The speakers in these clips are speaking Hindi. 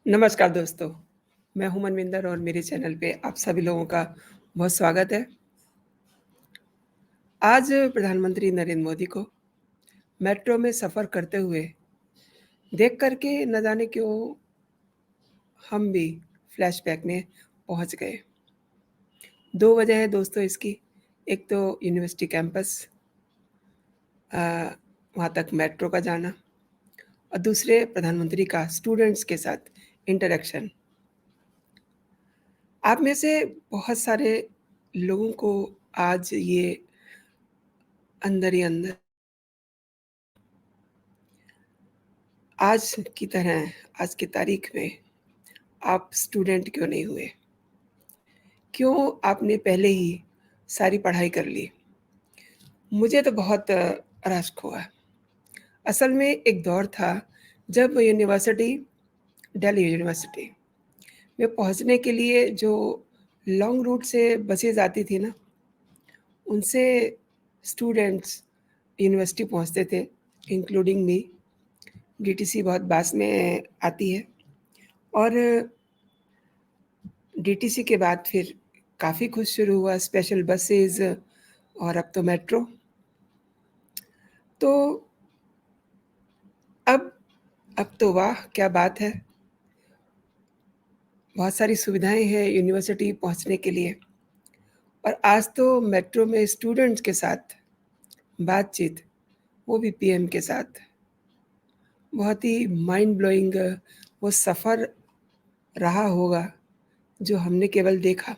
नमस्कार दोस्तों, मैं हूँ मनविंदर और मेरे चैनल पे आप सभी लोगों का बहुत स्वागत है। आज प्रधानमंत्री नरेंद्र मोदी को मेट्रो में सफ़र करते हुए देख कर के न जाने क्यों हम भी फ्लैशबैक में पहुँच गए। 2 वजह है दोस्तों इसकी, एक तो यूनिवर्सिटी कैंपस अ, वहाँ तक मेट्रो का जाना और दूसरे प्रधानमंत्री का स्टूडेंट्स के साथ इंटरैक्शन। आप में से बहुत सारे लोगों को आज ये अंदर ही अंदर आज की तरह आज की तारीख में आप स्टूडेंट क्यों नहीं हुए? क्यों आपने पहले ही सारी पढ़ाई कर ली? मुझे तो बहुत रश्क हुआ। असल में एक दौर था जब दिल्ली यूनिवर्सिटी में पहुँचने के लिए जो लॉन्ग रूट से बसेज़ आती थी ना, उनसे स्टूडेंट्स यूनिवर्सिटी पहुँचते थे, इंक्लूडिंग मी। डीटीसी बहुत पास में आती है और डीटीसी के बाद फिर काफ़ी कुछ शुरू हुआ, स्पेशल बसेज़ और अब तो मेट्रो। तो अब अब तो वाह! क्या बात है। बहुत सारी सुविधाएँ हैं यूनिवर्सिटी पहुँचने के लिए और आज तो मेट्रो में स्टूडेंट्स के साथ बातचीत, वो भी पीएम के साथ। बहुत ही माइंड ब्लोइंग वो सफ़र रहा होगा, जो हमने केवल देखा।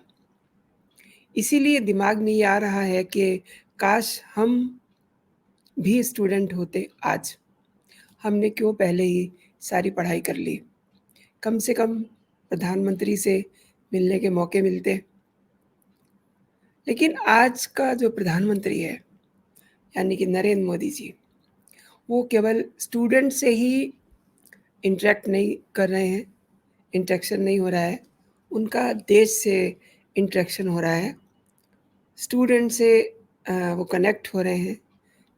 इसीलिए दिमाग में ये आ रहा है कि काश हम भी स्टूडेंट होते आज। हमने क्यों पहले ही सारी पढ़ाई कर ली? कम से कम प्रधानमंत्री से मिलने के मौके मिलते। लेकिन आज का जो प्रधानमंत्री है, यानी कि नरेंद्र मोदी जी, वो केवल स्टूडेंट से ही इंटरैक्ट नहीं कर रहे हैं, इंटरेक्शन नहीं हो रहा है, उनका देश से इंटरेक्शन हो रहा है। स्टूडेंट से वो कनेक्ट हो रहे हैं,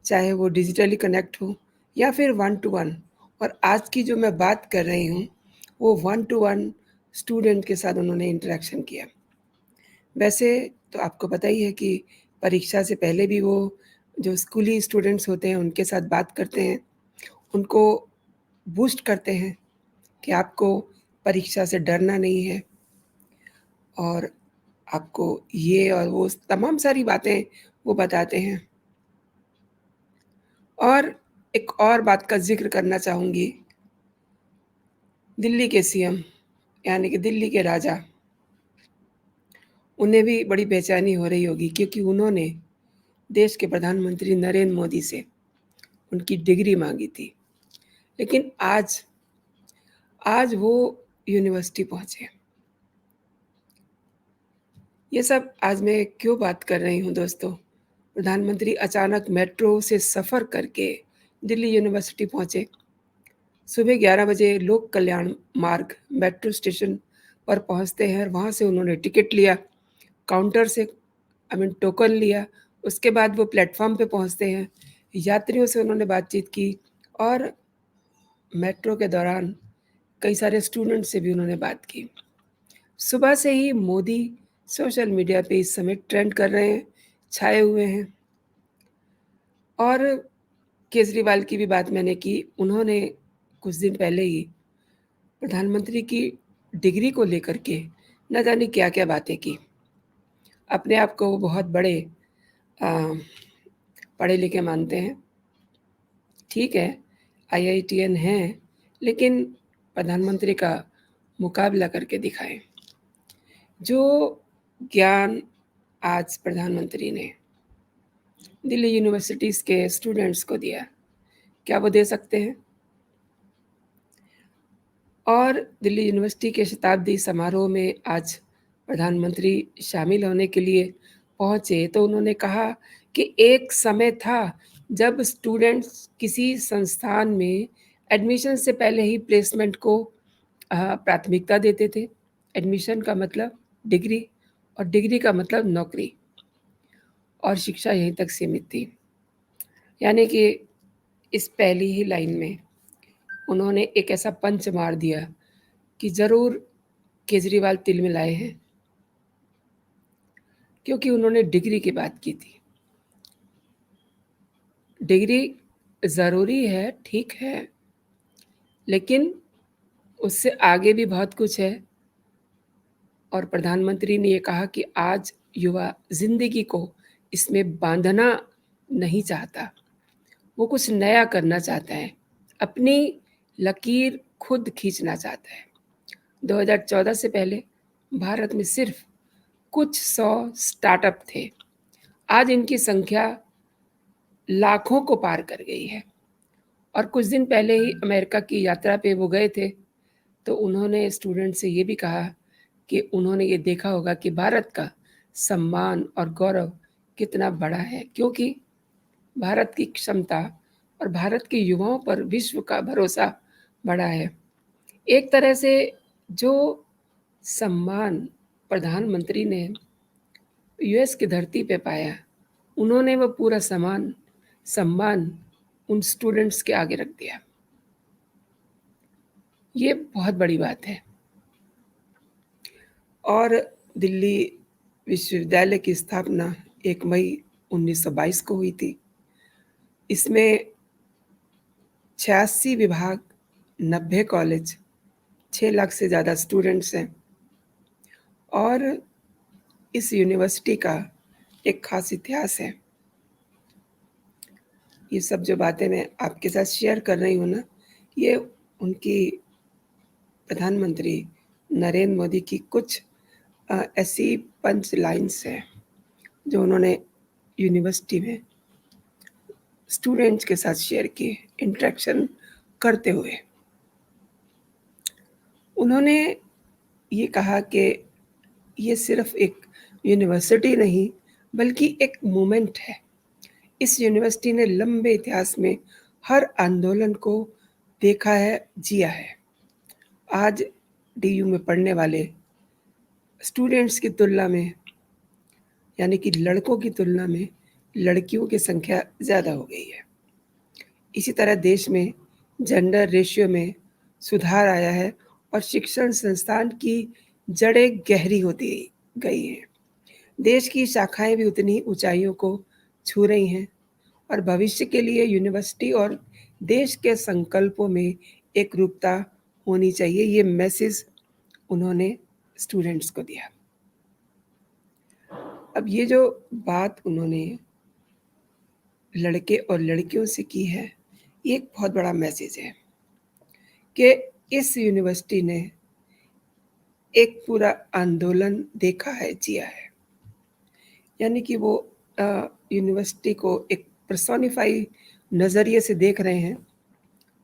चाहे वो डिजिटली कनेक्ट हो या फिर वन टू वन। और आज की जो मैं बात कर रही हूँ, वो वन टू वन स्टूडेंट के साथ उन्होंने इंटरेक्शन किया। वैसे तो आपको पता ही है कि परीक्षा से पहले भी वो जो स्कूली स्टूडेंट्स होते हैं, उनके साथ बात करते हैं, उनको बूस्ट करते हैं कि आपको परीक्षा से डरना नहीं है और आपको ये और वो तमाम सारी बातें वो बताते हैं। और एक और बात का ज़िक्र करना चाहूँगी, दिल्ली के सीएम यानी कि दिल्ली के राजा, उन्हें भी बड़ी बेचैनी हो रही होगी क्योंकि उन्होंने देश के प्रधानमंत्री नरेंद्र मोदी से उनकी डिग्री माँगी थी। लेकिन आज आज वो यूनिवर्सिटी पहुँचे। ये सब आज मैं क्यों बात कर रही हूँ दोस्तों? प्रधानमंत्री अचानक मेट्रो से सफ़र करके दिल्ली यूनिवर्सिटी पहुँचे। सुबह 11 बजे लोक कल्याण मार्ग मेट्रो स्टेशन पर पहुँचते हैं और वहाँ से उन्होंने टिकट लिया, काउंटर से टोकन लिया, उसके बाद वो प्लेटफ़ॉर्म पे पहुँचते हैं। यात्रियों से उन्होंने बातचीत की और मेट्रो के दौरान कई सारे स्टूडेंट से भी उन्होंने बात की। सुबह से ही मोदी सोशल मीडिया पे इस समय ट्रेंड कर रहे हैं, छाए हुए हैं और केजरीवाल की भी बात मैंने की। उन्होंने कुछ दिन पहले ही प्रधानमंत्री की डिग्री को लेकर के न जाने क्या-क्या बातें की। अपने आप को वो बहुत बड़े अ, पढ़े-लिखे मानते हैं। ठीक है, आईआईटीएन हैं, लेकिन प्रधानमंत्री का मुकाबला करके दिखाएँ। जो ज्ञान आज प्रधानमंत्री ने दिल्ली यूनिवर्सिटीज़ के स्टूडेंट्स को दिया, क्या वो दे सकते हैं? और दिल्ली यूनिवर्सिटी के शताब्दी समारोह में आज प्रधानमंत्री शामिल होने के लिए पहुँचे, तो उन्होंने कहा कि एक समय था जब स्टूडेंट्स किसी संस्थान में एडमिशन से पहले ही प्लेसमेंट को प्राथमिकता देते थे। एडमिशन का मतलब डिग्री और डिग्री का मतलब नौकरी और शिक्षा यहीं तक सीमित थी। यानी कि इस पहली ही लाइन में उन्होंने एक ऐसा पंच मार दिया कि ज़रूर केजरीवाल तिलमिलाए हैं, क्योंकि उन्होंने डिग्री की बात की थी। डिग्री ज़रूरी है, ठीक है, लेकिन उससे आगे भी बहुत कुछ है। और प्रधानमंत्री ने ये कहा कि आज युवा ज़िंदगी को इसमें बाँधना नहीं चाहता, वो कुछ नया करना चाहता है, अपनी लकीर खुद खींचना चाहता है। 2014 से पहले भारत में सिर्फ कुछ 100 स्टार्टअप थे, आज इनकी संख्या लाखों को पार कर गई है। और कुछ दिन पहले ही अमेरिका की यात्रा पे वो गए थे, तो उन्होंने स्टूडेंट से ये भी कहा कि उन्होंने ये देखा होगा कि भारत का सम्मान और गौरव कितना बड़ा है, क्योंकि भारत की क्षमता और भारत के युवाओं पर विश्व का भरोसा बड़ा है। एक तरह से जो सम्मान प्रधानमंत्री ने यूएस की धरती पे पाया, उन्होंने वो पूरा सम्मान उन स्टूडेंट्स के आगे रख दिया। ये बहुत बड़ी बात है। और दिल्ली विश्वविद्यालय की स्थापना 1 मई 1922 को हुई थी। इसमें 86 विभाग, 90 कॉलेज, 6 लाख से ज़्यादा स्टूडेंट्स हैं। और इस यूनिवर्सिटी का एक ख़ास इतिहास है। ये सब जो बातें मैं आपके साथ शेयर कर रही हूँ ना, ये उनकी प्रधानमंत्री नरेंद्र मोदी की कुछ ऐसी पंच लाइन्स हैं, जो उन्होंने यूनिवर्सिटी में स्टूडेंट्स के साथ शेयर की, इंटरेक्शन करते हुए। उन्होंने ये कहा कि ये सिर्फ़ एक यूनिवर्सिटी नहीं, बल्कि एक मूवमेंट है। इस यूनिवर्सिटी ने लंबे इतिहास में हर आंदोलन को देखा है, जिया है। आज डीयू में पढ़ने वाले स्टूडेंट्स की तुलना में, यानी कि लड़कों की तुलना में लड़कियों की संख्या ज़्यादा हो गई है। इसी तरह देश में जेंडर रेशियो में सुधार आया है और शिक्षण संस्थान की जड़ें गहरी होती गई हैं। देश की शाखाएँ भी उतनी ऊँचाइयों को छू रही हैं और भविष्य के लिए यूनिवर्सिटी और देश के संकल्पों में एकरूपता होनी चाहिए। ये मैसेज उन्होंने स्टूडेंट्स को दिया। अब ये जो बात उन्होंने लड़के और लड़कियों से की है, ये एक बहुत बड़ा मैसेज है कि इस यूनिवर्सिटी ने एक पूरा आंदोलन देखा है, जिया है। यानी कि वो यूनिवर्सिटी को एक पर्सोनिफाई नज़रिए से देख रहे हैं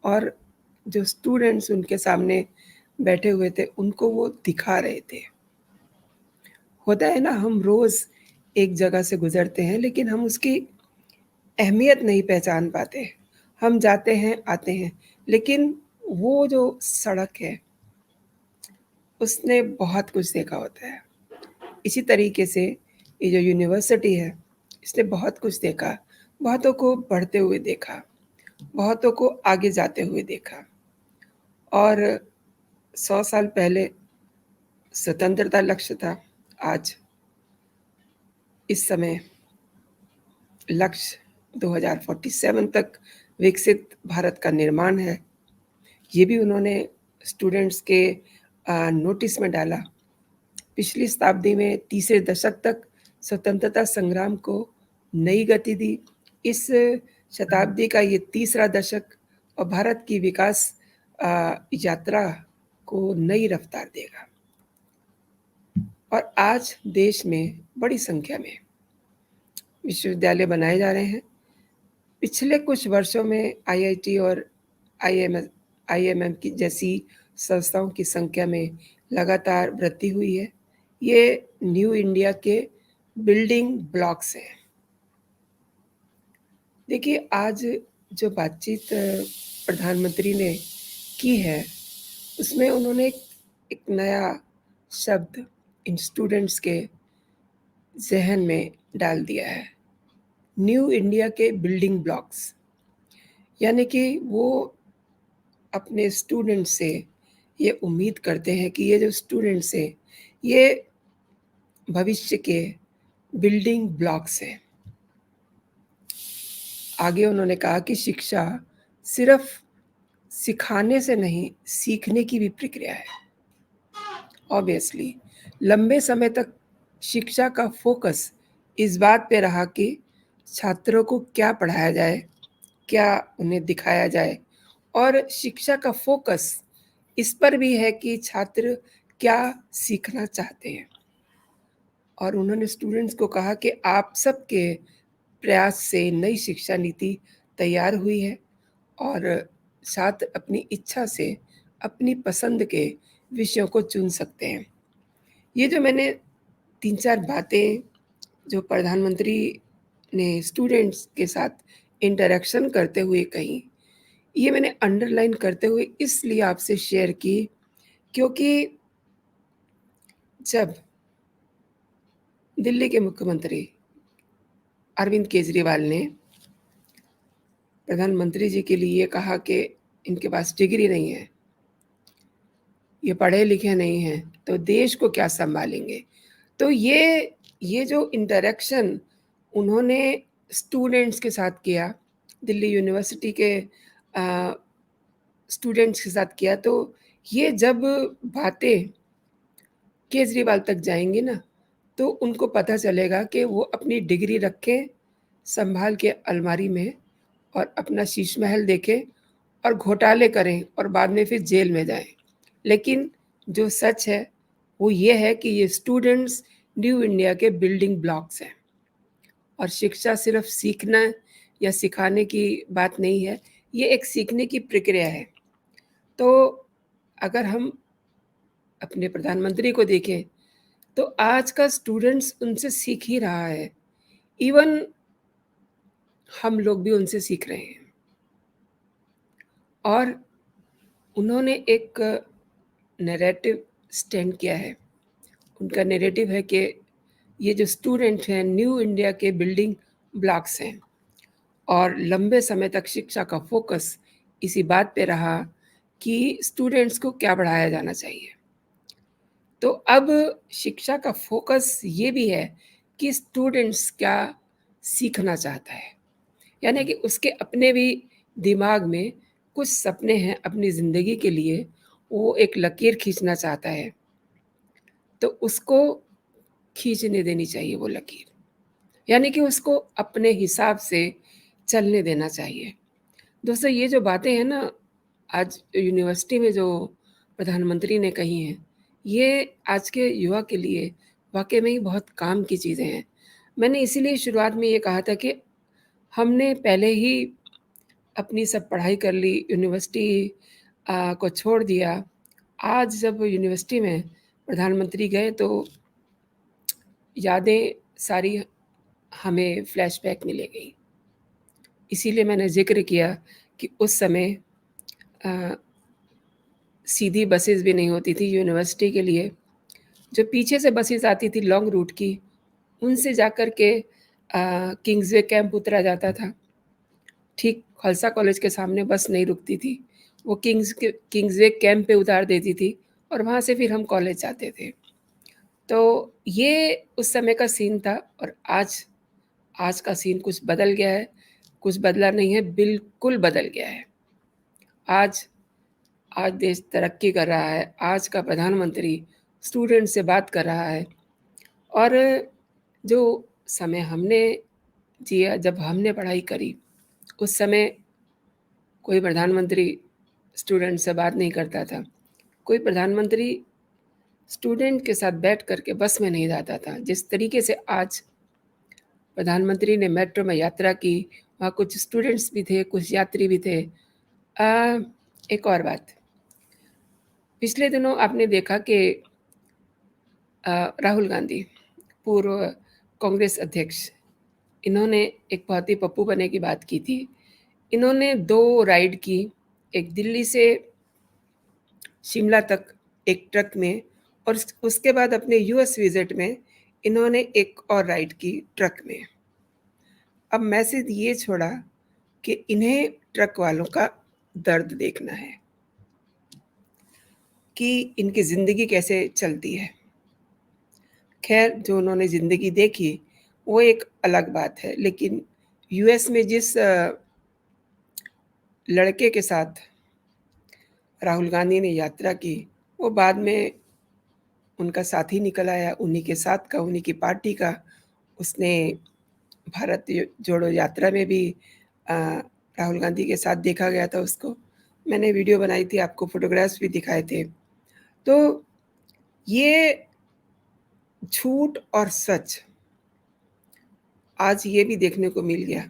और जो स्टूडेंट्स उनके सामने बैठे हुए थे, उनको वो दिखा रहे थे। होता है ना, हम रोज़ एक जगह से गुज़रते हैं, लेकिन हम उसकी अहमियत नहीं पहचान पाते। हम जाते हैं, आते हैं, लेकिन वो जो सड़क है, उसने बहुत कुछ देखा होता है। इसी तरीके से ये जो यूनिवर्सिटी है, इसने बहुत कुछ देखा, बहुतों को बढ़ते हुए देखा, बहुतों को आगे जाते हुए देखा। और 100 साल पहले स्वतंत्रता लक्ष्य था, आज इस समय लक्ष्य 2047 तक विकसित भारत का निर्माण है। ये भी उन्होंने स्टूडेंट्स के नोटिस में डाला। पिछली शताब्दी में तीसरे दशक तक स्वतंत्रता संग्राम को नई गति दी। इस शताब्दी का ये तीसरा दशक और भारत की विकास यात्रा को नई रफ्तार देगा। और आज देश में बड़ी संख्या में विश्वविद्यालय बनाए जा रहे हैं। पिछले कुछ वर्षों में आईआईटी और आईएमएम की जैसी संस्थाओं की संख्या में लगातार वृद्धि हुई है। ये न्यू इंडिया के बिल्डिंग ब्लॉक्स हैं। देखिए, आज जो बातचीत प्रधानमंत्री ने की है, उसमें उन्होंने एक नया शब्द इन स्टूडेंट्स के ज़हन में डाल दिया है, न्यू इंडिया के बिल्डिंग ब्लॉक्स। यानी कि वो अपने स्टूडेंट से ये उम्मीद करते हैं कि ये जो स्टूडेंट्स हैं, ये भविष्य के बिल्डिंग ब्लॉक्स हैं। आगे उन्होंने कहा कि शिक्षा सिर्फ सिखाने से नहीं, सीखने की भी प्रक्रिया है। ऑब्वियसली लंबे समय तक शिक्षा का फोकस इस बात पे रहा कि छात्रों को क्या पढ़ाया जाए, क्या उन्हें दिखाया जाए, और शिक्षा का फोकस इस पर भी है कि छात्र क्या सीखना चाहते हैं। और उन्होंने स्टूडेंट्स को कहा कि आप सबके प्रयास से नई शिक्षा नीति तैयार हुई है और छात्र अपनी इच्छा से अपनी पसंद के विषयों को चुन सकते हैं। ये जो मैंने 3-4 बातें जो प्रधानमंत्री ने स्टूडेंट्स के साथ इंटरैक्शन करते हुए कही, ये मैंने अंडरलाइन करते हुए इसलिए आपसे शेयर की, क्योंकि जब दिल्ली के मुख्यमंत्री अरविंद केजरीवाल ने प्रधानमंत्री जी के लिए कहा कि इनके पास डिग्री नहीं है, ये पढ़े लिखे नहीं हैं, तो देश को क्या सँभालेंगे? तो ये जो इंटरैक्शन उन्होंने स्टूडेंट्स के साथ किया, दिल्ली यूनिवर्सिटी के स्टूडेंट्स के साथ किया, तो ये जब बातें केजरीवाल तक जाएँगी ना, तो उनको पता चलेगा कि वो अपनी डिग्री रखें सँभाल के अलमारी में और अपना शीश महल देखें और घोटाले करें और बाद में फिर जेल में जाएँ। लेकिन जो सच है, वो ये है कि ये स्टूडेंट्स न्यू इंडिया के बिल्डिंग ब्लॉक्स हैं और शिक्षा सिर्फ़ सीखना या सिखाने की बात नहीं है, ये एक सीखने की प्रक्रिया है। तो अगर हम अपने प्रधानमंत्री को देखें, तो आज का स्टूडेंट्स उनसे सीख ही रहा है। इवन हम लोग भी उनसे सीख रहे हैं और उन्होंने एक नैरेटिव स्टैंड किया है। उनका नैरेटिव है कि ये जो स्टूडेंट हैं न्यू इंडिया के बिल्डिंग ब्लॉक्स हैं और लंबे समय तक शिक्षा का फोकस इसी बात पे रहा कि स्टूडेंट्स को क्या पढ़ाया जाना चाहिए। तो अब शिक्षा का फोकस ये भी है कि स्टूडेंट्स क्या सीखना चाहता है, यानी कि उसके अपने भी दिमाग में कुछ सपने हैं अपनी ज़िंदगी के लिए, वो एक लकीर खींचना चाहता है, तो उसको खींचने देनी चाहिए वो लकीर, यानी कि उसको अपने हिसाब से चलने देना चाहिए। दोस्तों ये जो बातें हैं ना, आज यूनिवर्सिटी में जो प्रधानमंत्री ने कही हैं, ये आज के युवा के लिए वाक़ई में ही बहुत काम की चीज़ें हैं। मैंने इसीलिए शुरुआत में ये कहा था कि हमने पहले ही अपनी सब पढ़ाई कर ली, यूनिवर्सिटी को छोड़ दिया। आज जब यूनिवर्सिटी में प्रधानमंत्री गए तो यादें सारी हमें फ्लैशबैक में ले गई। इसीलिए मैंने ज़िक्र किया कि उस समय अ, सीधी बसेज़ भी नहीं होती थी यूनिवर्सिटी के लिए। जो पीछे से बसेज़ आती थी लॉन्ग रूट की, उनसे जाकर के किंग्सवे कैंप उतरा जाता था। ठीक खालसा कॉलेज के सामने बस नहीं रुकती थी। वो किंग्सवे कैंप पे उतार देती थी और वहाँ से फिर हम कॉलेज जाते थे। तो ये उस समय का सीन था और आज का सीन कुछ बदल गया है, कुछ बदला नहीं है, बिल्कुल बदल गया है। आज आज देश तरक्की कर रहा है, आज का प्रधानमंत्री स्टूडेंट से बात कर रहा है और जो समय हमने जिया, जब हमने पढ़ाई करी, उस समय कोई प्रधानमंत्री स्टूडेंट से बात नहीं करता था। कोई प्रधानमंत्री स्टूडेंट के साथ बैठ कर के बस में नहीं जाता था। जिस तरीके से आज प्रधानमंत्री ने मेट्रो में यात्रा की, वहाँ कुछ स्टूडेंट्स भी थे, कुछ यात्री भी थे। एक और बात, पिछले दिनों आपने देखा कि राहुल गांधी, पूर्व कांग्रेस अध्यक्ष, इन्होंने एक बहुत ही पप्पू पने की बात की थी। इन्होंने 2 राइड की, एक दिल्ली से शिमला तक एक ट्रक में और उसके बाद अपने यूएस विज़िट में इन्होंने एक और राइड की ट्रक में। अब मैसेज ये छोड़ा कि इन्हें ट्रक वालों का दर्द देखना है, कि इनकी ज़िंदगी कैसे चलती है। खैर, जो उन्होंने ज़िंदगी देखी, वो एक अलग बात है, लेकिन यूएस में जिस लड़के के साथ राहुल गांधी ने यात्रा की, वो बाद में उनका साथी निकल आया, उन्हीं के साथ का, उन्हीं की पार्टी का। उसने भारत जोड़ो यात्रा में भी अ, राहुल गांधी के साथ देखा गया था उसको। मैंने वीडियो बनाई थी, आपको फ़ोटोग्राफ्स भी दिखाए थे। तो ये झूठ और सच आज ये भी देखने को मिल गया,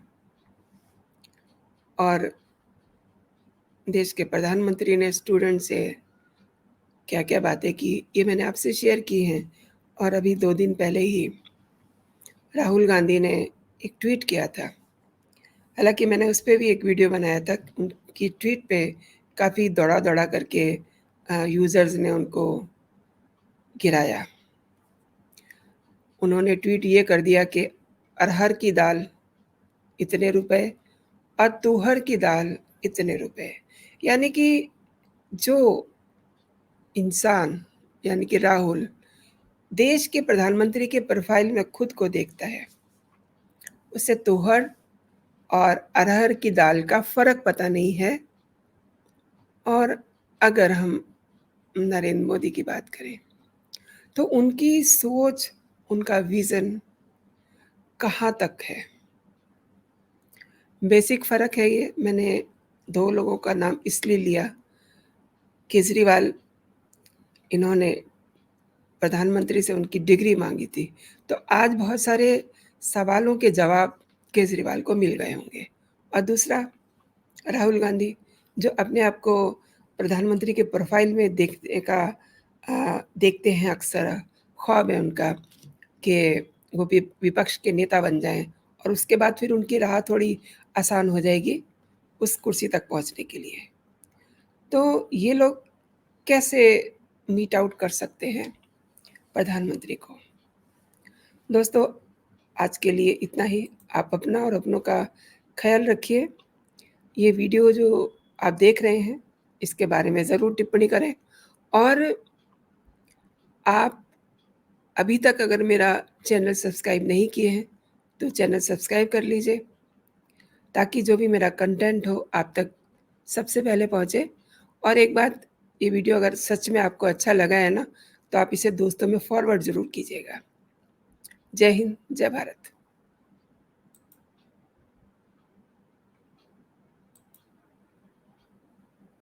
और देश के प्रधानमंत्री ने स्टूडेंट से क्या-क्या बातें की, ये मैंने आपसे शेयर की हैं। और अभी 2 दिन पहले ही राहुल गांधी ने एक ट्वीट किया था। हालाँकि मैंने उस पे भी एक वीडियो बनाया था, उनकी ट्वीट पे काफ़ी दौड़ा-दौड़ा करके यूज़र्स ने उनको गिराया। उन्होंने ट्वीट ये कर दिया कि अरहर की दाल इतने रुपए और तुअर की दाल इतने रुपए। यानी कि जो इंसान, यानी कि राहुल, देश के प्रधानमंत्री के प्रोफ़ाइल में खुद को देखता है, उसे तुअर और अरहर की दाल का फ़र्क पता नहीं है। और अगर हम नरेंद्र मोदी की बात करें, तो उनकी सोच, उनका विज़न कहाँ तक है। बेसिक फ़र्क है ये। मैंने 2 लोगों का नाम इसलिए लिया, केजरीवाल, इन्होंने प्रधानमंत्री से उनकी डिग्री माँगी थी, तो आज बहुत सारे सवालों के जवाब केजरीवाल को मिल गए होंगे। और दूसरा राहुल गांधी, जो अपने आप को प्रधानमंत्री के प्रोफ़ाइल में देखने का देखते हैं अक्सर, ख्वाब है उनका कि वो विपक्ष के नेता बन जाएँ और उसके बाद फिर उनकी राह थोड़ी आसान हो जाएगी उस कुर्सी तक पहुँचने के लिए। तो ये लोग कैसे मीट आउट कर सकते हैं प्रधानमंत्री को? दोस्तों, आज के लिए इतना ही। आप अपना और अपनों का ख़्याल रखिए। ये वीडियो जो आप देख रहे हैं, इसके बारे में ज़रूर टिप्पणी करें, और आप अभी तक अगर मेरा चैनल सब्सक्राइब नहीं किए हैं, तो चैनल सब्सक्राइब कर लीजिए, ताकि जो भी मेरा कंटेंट हो आप तक सबसे पहले पहुँचे। और एक बात, ये वीडियो अगर सच में आपको अच्छा लगा है ना, तो आप इसे दोस्तों में फॉरवर्ड ज़रूर कीजिएगा। जय हिंद, जय भारत।